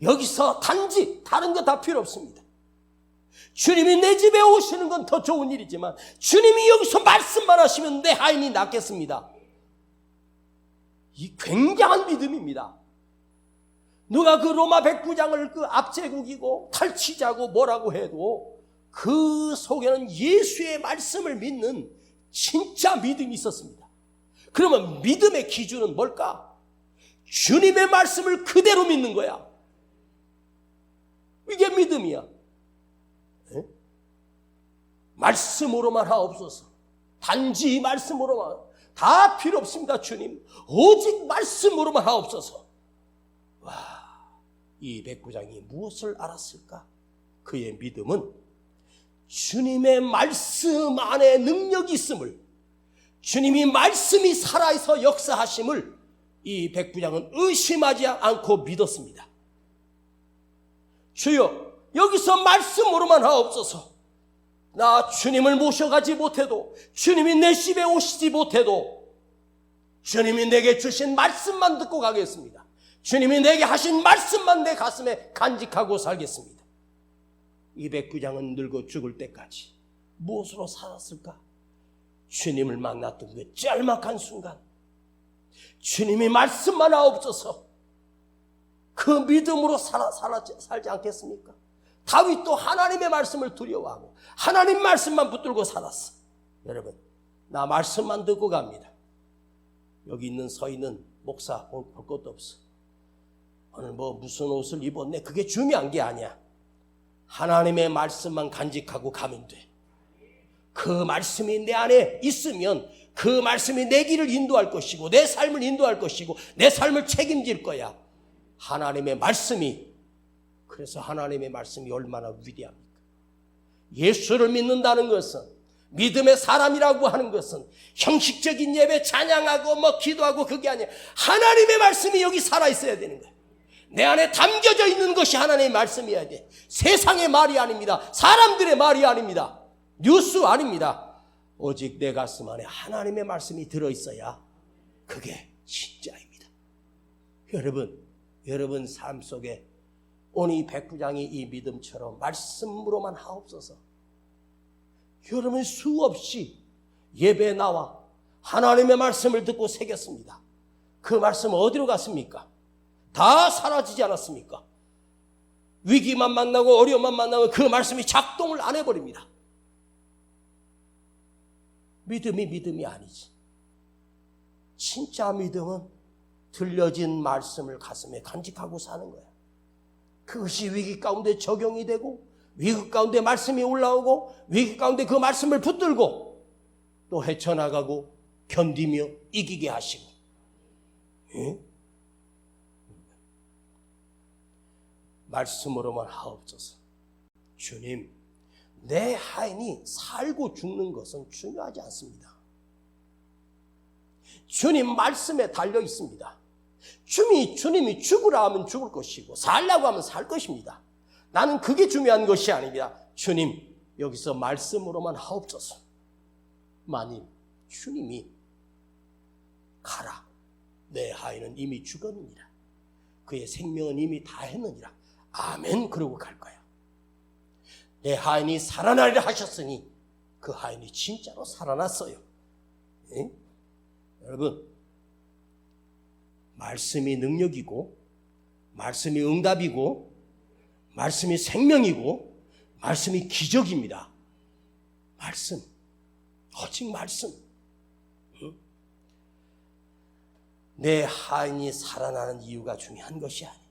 여기서 단지 다른 거 다 필요 없습니다. 주님이 내 집에 오시는 건 더 좋은 일이지만 주님이 여기서 말씀만 하시면 내 하인이 낫겠습니다. 이 굉장한 믿음입니다. 누가 그 로마 백부장을 그 압제국이고 탈취자고 뭐라고 해도 그 속에는 예수의 말씀을 믿는 진짜 믿음이 있었습니다. 그러면 믿음의 기준은 뭘까? 주님의 말씀을 그대로 믿는 거야. 이게 믿음이야. 네? 말씀으로만 하옵소서. 단지 말씀으로만. 다 필요 없습니다. 주님 오직 말씀으로만 하옵소서. 와, 이 백부장이 무엇을 알았을까? 그의 믿음은 주님의 말씀 안에 능력이 있음을, 주님이 말씀이 살아있어 역사하심을 이 백부장은 의심하지 않고 믿었습니다. 주여 여기서 말씀으로만 하옵소서. 나 주님을 모셔가지 못해도, 주님이 내 집에 오시지 못해도 주님이 내게 주신 말씀만 듣고 가겠습니다. 주님이 내게 하신 말씀만 내 가슴에 간직하고 살겠습니다. 이 백부장은 늙어 죽을 때까지 무엇으로 살았을까? 주님을 만났던 그 짤막한 순간 주님이 말씀만 하옵소서, 그 믿음으로 살지 않겠습니까? 다윗도 하나님의 말씀을 두려워하고 하나님 말씀만 붙들고 살았어. 여러분, 나 말씀만 듣고 갑니다. 여기 있는 서 있는 목사 볼 것도 없어. 오늘 무슨 옷을 입었네, 그게 중요한 게 아니야. 하나님의 말씀만 간직하고 가면 돼. 그 말씀이 내 안에 있으면 그 말씀이 내 길을 인도할 것이고 내 삶을 인도할 것이고 내 삶을 책임질 거야. 하나님의 말씀이. 그래서 하나님의 말씀이 얼마나 위대합니까? 예수를 믿는다는 것은, 믿음의 사람이라고 하는 것은 형식적인 예배 찬양하고 기도하고 그게 아니야. 하나님의 말씀이 여기 살아있어야 되는 거야. 내 안에 담겨져 있는 것이 하나님의 말씀이어야 돼. 세상의 말이 아닙니다. 사람들의 말이 아닙니다. 뉴스 아닙니다. 오직 내 가슴 안에 하나님의 말씀이 들어있어야 그게 진짜입니다. 여러분 삶 속에 오늘 이 백부장이 이 믿음처럼 말씀으로만 하옵소서. 여러분 수없이 예배에 나와 하나님의 말씀을 듣고 새겼습니다. 그 말씀 어디로 갔습니까? 다 사라지지 않았습니까? 위기만 만나고 어려움만 만나면 그 말씀이 작동을 안 해버립니다. 믿음이 아니지. 진짜 믿음은 들려진 말씀을 가슴에 간직하고 사는 거야. 그것이 위기 가운데 적용이 되고 위기 가운데 말씀이 올라오고 위기 가운데 그 말씀을 붙들고 또 헤쳐나가고 견디며 이기게 하시고. 예? 말씀으로만 하옵소서. 주님, 내 하인이 살고 죽는 것은 중요하지 않습니다. 주님 말씀에 달려 있습니다. 주님이 죽으라 하면 죽을 것이고 살라고 하면 살 것입니다. 나는 그게 중요한 것이 아닙니다. 주님, 여기서 말씀으로만 하옵소서. 만일 주님이 가라, 내 하인은 이미 죽었느니라, 그의 생명은 이미 다했느니라, 아멘, 그러고 갈 거야. 내 하인이 살아나리라 하셨으니 그 하인이 진짜로 살아났어요. 예? 여러분, 말씀이 능력이고 말씀이 응답이고 말씀이 생명이고 말씀이 기적입니다. 말씀, 오직 말씀. 내 하인이 살아나는 이유가 중요한 것이 아니에요.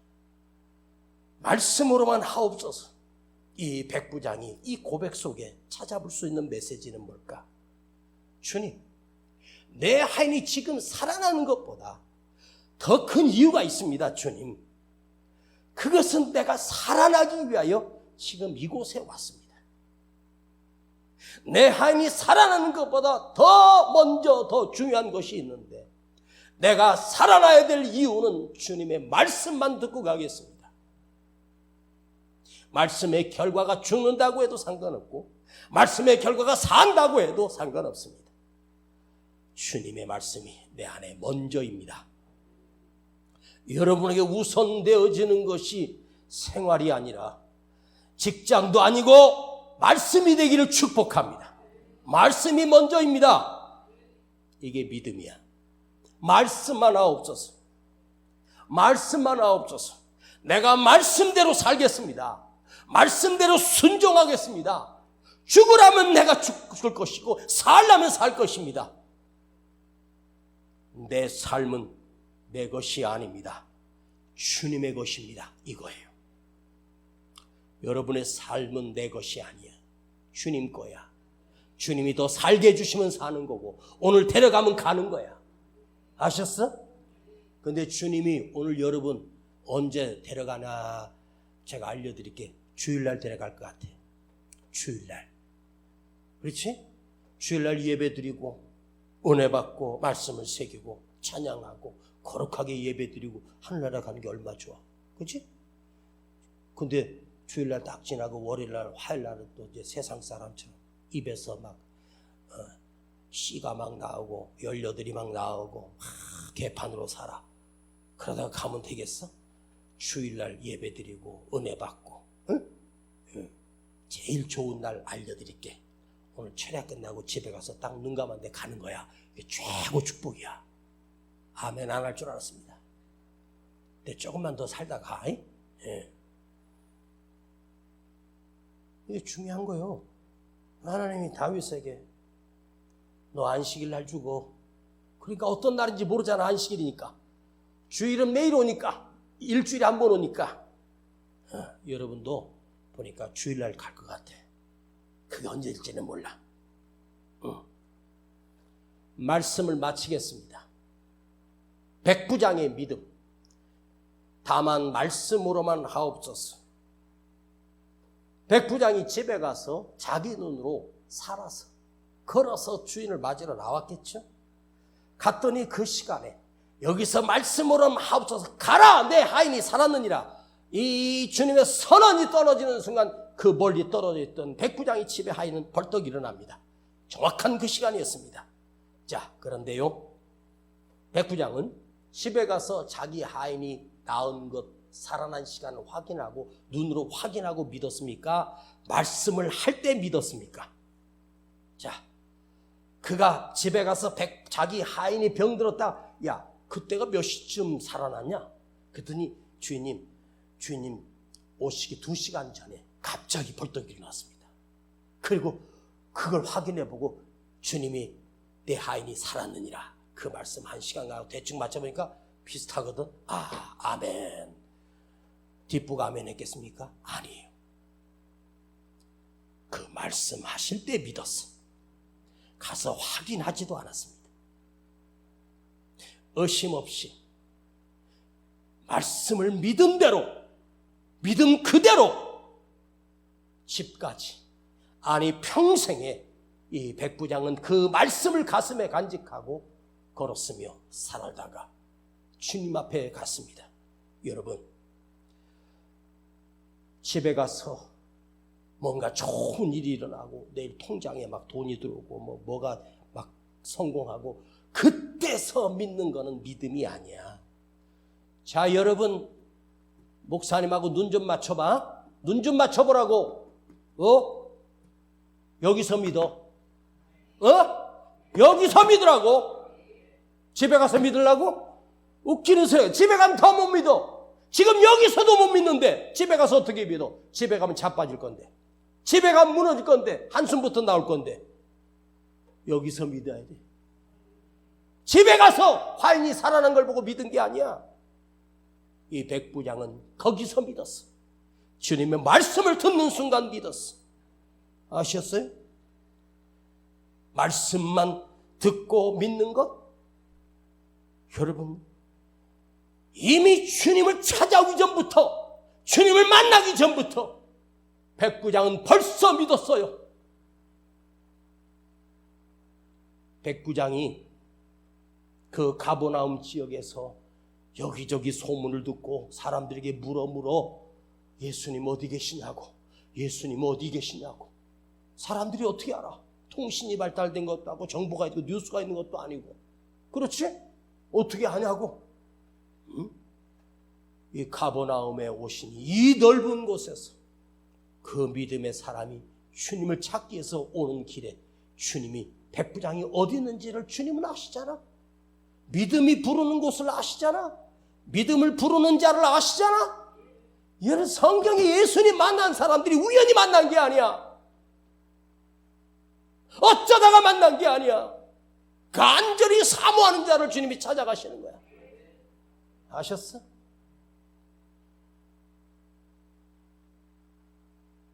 말씀으로만 하옵소서. 이 백부장이 이 고백 속에 찾아볼 수 있는 메시지는 뭘까? 주님, 내 하인이 지금 살아나는 것보다 더 큰 이유가 있습니다. 주님, 그것은 내가 살아나기 위하여 지금 이곳에 왔습니다. 내 하인이 살아나는 것보다 더 먼저 더 중요한 것이 있는데 내가 살아나야 될 이유는 주님의 말씀만 듣고 가겠습니다. 말씀의 결과가 죽는다고 해도 상관없고 말씀의 결과가 산다고 해도 상관없습니다. 주님의 말씀이 내 안에 먼저입니다. 여러분에게 우선되어지는 것이 생활이 아니라 직장도 아니고 말씀이 되기를 축복합니다. 말씀이 먼저입니다. 이게 믿음이야. 말씀만 하옵소서. 말씀만 하옵소서. 내가 말씀대로 살겠습니다. 말씀대로 순종하겠습니다. 죽으라면 내가 죽을 것이고 살라면 살 것입니다. 내 삶은 내 것이 아닙니다. 주님의 것입니다. 이거예요. 여러분의 삶은 내 것이 아니야. 주님 거야. 주님이 더 살게 해주시면 사는 거고 오늘 데려가면 가는 거야. 아셨어? 근데 주님이 오늘 여러분 언제 데려가나 제가 알려드릴게요. 주일날 데려갈 것 같아요. 주일날. 그렇지? 주일날 예배 드리고 은혜 받고 말씀을 새기고 찬양하고 거룩하게 예배 드리고 하늘나라 가는 게 얼마나 좋아. 그렇지? 근데 주일날 딱 지나고 월요일날 화요일날은 또 이제 세상 사람처럼 입에서 막 씨가 막 나오고 열녀들이 막 나오고 개판으로 살아. 그러다가 가면 되겠어? 주일날 예배 드리고 은혜 받고, 응? 응. 제일 좋은 날 알려드릴게. 오늘 철야 끝나고 집에 가서 딱 눈 감았는데 가는 거야. 이게 최고 축복이야. 아멘 안 할 줄 알았습니다. 근데 조금만 더 살다가, 예. 이게 중요한 거예요. 하나님이 다윗에게 너 안식일 날 주고, 그러니까 어떤 날인지 모르잖아. 안식일이니까. 주일은 매일 오니까, 일주일에 한 번 오니까. 여러분도 보니까 주일날 갈 것 같아. 그게 언제일지는 몰라. 말씀을 마치겠습니다. 백부장의 믿음. 다만 말씀으로만 하옵소서. 백부장이 집에 가서 자기 눈으로 살아서 걸어서 주인을 맞으러 나왔겠죠. 갔더니 그 시간에 여기서 말씀으로만 하옵소서. 가라 내 하인이 살았느니라. 이 주님의 선언이 떨어지는 순간 그 멀리 떨어져 있던 백부장이 집에 하인은 벌떡 일어납니다. 정확한 그 시간이었습니다. 자, 그런데요, 백부장은 집에 가서 자기 하인이 나은 것, 살아난 시간을 확인하고 눈으로 확인하고 믿었습니까? 말씀을 할 때 믿었습니까? 자, 그가 집에 가서 자기 하인이 병들었다. 야, 그때가 몇 시쯤 살아났냐? 그랬더니 주인님 오시기 2시간 전에 갑자기 벌떡 일어났습니다. 그리고 그걸 확인해보고 주님이 내 하인이 살았느니라. 그 말씀 1시간 가고 대충 맞춰보니까 비슷하거든. 아멘. 뒷북 아멘 했겠습니까? 아니에요. 그 말씀하실 때 믿었어. 가서 확인하지도 않았습니다. 의심 없이 말씀을 믿음대로, 믿음 그대로 집까지, 아니 평생에 이 백부장은 그 말씀을 가슴에 간직하고 걸었으며 살아다가 주님 앞에 갔습니다. 여러분, 집에 가서 뭔가 좋은 일이 일어나고 내일 통장에 막 돈이 들어오고 뭐가 막 성공하고 그때서 믿는 거는 믿음이 아니야. 자, 여러분, 목사님하고 눈 좀 맞춰봐. 눈 좀 맞춰보라고. 여기서 믿어. 여기서 믿으라고. 집에 가서 믿으려고? 웃기는 소리야. 집에 가면 더 못 믿어. 지금 여기서도 못 믿는데 집에 가서 어떻게 믿어? 집에 가면 자빠질 건데, 집에 가면 무너질 건데, 한숨부터 나올 건데. 여기서 믿어야 돼. 집에 가서 화인이 살아난 걸 보고 믿은 게 아니야. 이 백부장은 거기서 믿었어. 주님의 말씀을 듣는 순간 믿었어. 아셨어요? 말씀만 듣고 믿는 것? 여러분, 이미 주님을 찾아오기 전부터, 주님을 만나기 전부터 백부장은 벌써 믿었어요. 백부장이 그 가버나움 지역에서 여기저기 소문을 듣고 사람들에게 물어 예수님 어디 계시냐고, 예수님 어디 계시냐고. 사람들이 어떻게 알아? 통신이 발달된 것도 하고 정보가 있고 뉴스가 있는 것도 아니고. 그렇지? 어떻게 하냐고. 이 가버나움에 오신 이 넓은 곳에서 그 믿음의 사람이 주님을 찾기 위해서 오는 길에 주님이, 백부장이 어디 있는지를 주님은 아시잖아. 믿음이 부르는 곳을 아시잖아. 믿음을 부르는 자를 아시잖아. 이는 성경에 예수님 만난 사람들이 우연히 만난 게 아니야. 어쩌다가 만난 게 아니야. 간절히 사모하는 자를 주님이 찾아가시는 거야. 아셨어?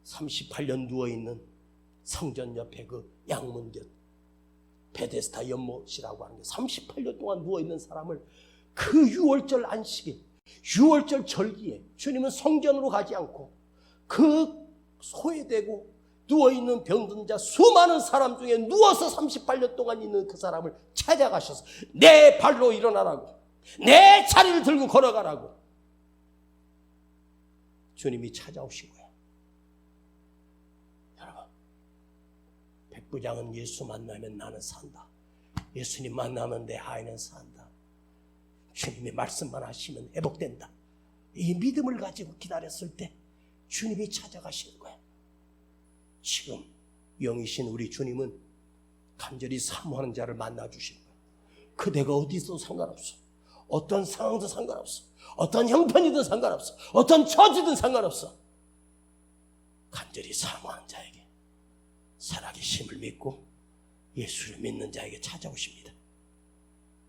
38년 누워있는 성전 옆에 그 양문 곁 베데스다 연못이라고 하는 게 38년 동안 누워있는 사람을 그 6월절 안식일, 6월절 절기에 주님은 성전으로 가지 않고 그 소외되고 누워있는 병든 자 수많은 사람 중에 누워서 38년 동안 있는 그 사람을 찾아가셔서 내 발로 일어나라고, 내 자리를 들고 걸어가라고 주님이 찾아오신 거야. 여러분, 백부장은 예수 만나면 나는 산다. 예수님 만나면 내 하인은 산다. 주님의 말씀만 하시면 회복된다. 이 믿음을 가지고 기다렸을 때 주님이 찾아가시는 거야. 지금 영이신 우리 주님은 간절히 사모하는 자를 만나주시는 거야. 그대가 어디 있어도 상관없어. 어떤 상황도 상관없어. 어떤 형편이든 상관없어. 어떤 처지든 상관없어. 간절히 사모하는 자에게 살아계심을 믿고 예수를 믿는 자에게 찾아오십니다.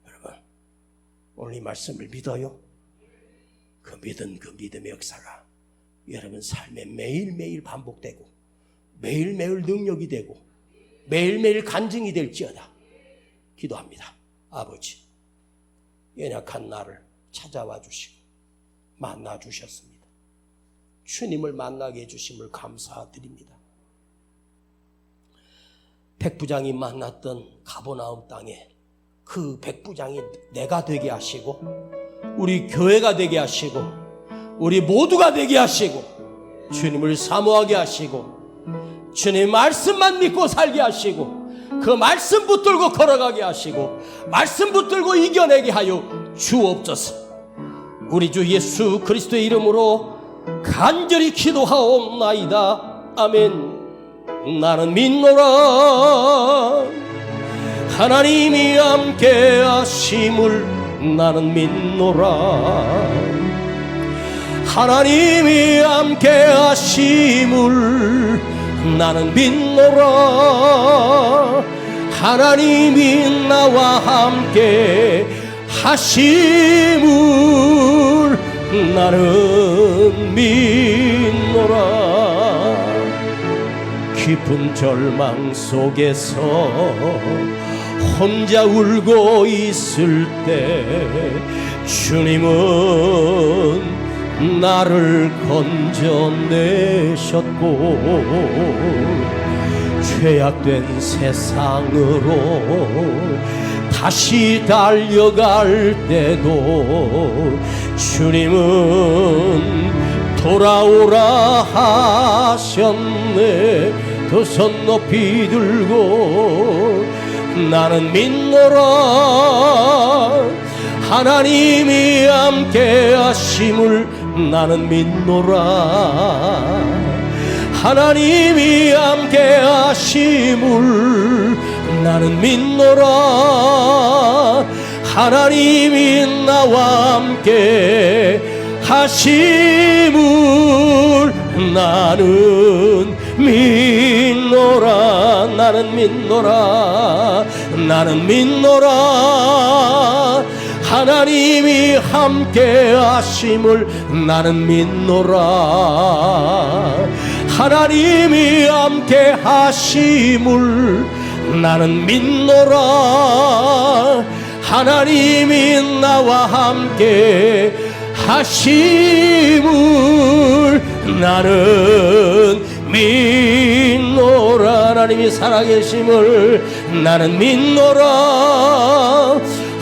여러분, 오늘 이 말씀을 믿어요? 그 믿음의 역사가 여러분 삶에 매일매일 반복되고 매일매일 능력이 되고 매일매일 간증이 될지어다. 기도합니다. 아버지, 연약한 나를 찾아와 주시고 만나 주셨습니다. 주님을 만나게 해주심을 감사드립니다. 백부장이 만났던 가버나움 땅에 그 백부장이 내가 되게 하시고 우리 교회가 되게 하시고 우리 모두가 되게 하시고 주님을 사모하게 하시고 주님 말씀만 믿고 살게 하시고 그 말씀 붙들고 걸어가게 하시고 말씀 붙들고 이겨내게 하여 주옵소서. 우리 주 예수 그리스도의 이름으로 간절히 기도하옵나이다. 아멘. 나는 믿노라. 하나님이 함께 하심을 나는 믿노라. 하나님이 함께 하심을 나는 믿노라. 하나님이 나와 함께 하심을 나는 믿노라. 깊은 절망 속에서 혼자 울고 있을 때 주님은 나를 건져내셨고 죄악된 세상으로 다시 달려갈 때도 주님은 돌아오라 하셨네. 두 손 높이 들고 나는 믿노라. 하나님이 함께 하심을 나는 믿노라. 하나님이 함께 하심을 나는 믿노라. 하나님이 나와 함께 하심을 나는 믿노라. 나는 믿노라. 나는 믿노라. 하나님이 함께 하심을 나는 믿노라. 하나님이 함께 하심을 나는 믿노라. 하나님이 나와 함께 하심을 나는 믿노라. 하나님이 살아계심을 나는 믿노라.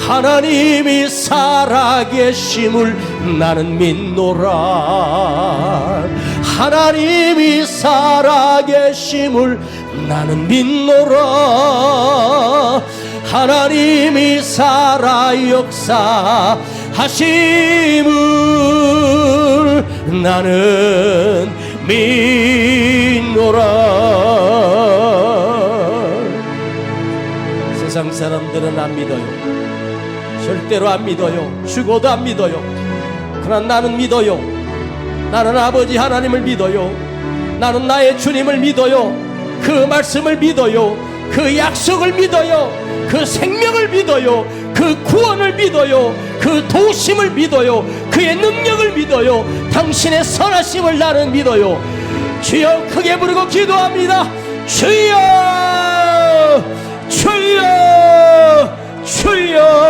하나님이 살아계심을 나는 믿노라. 하나님이 살아계심을 나는 믿노라. 하나님이 살아 역사하심을 나는 믿노라. 세상 사람들은 안 믿어요. 절대로 안 믿어요. 죽어도 안 믿어요. 그러나 나는 믿어요. 나는 아버지 하나님을 믿어요. 나는 나의 주님을 믿어요. 그 말씀을 믿어요. 그 약속을 믿어요. 그 생명을 믿어요. 그 구원을 믿어요. 그 도우심을 믿어요. 그의 능력을 믿어요. 당신의 선하심을 나는 믿어요. 주여, 크게 부르고 기도합니다. 주여, 주여, 주여.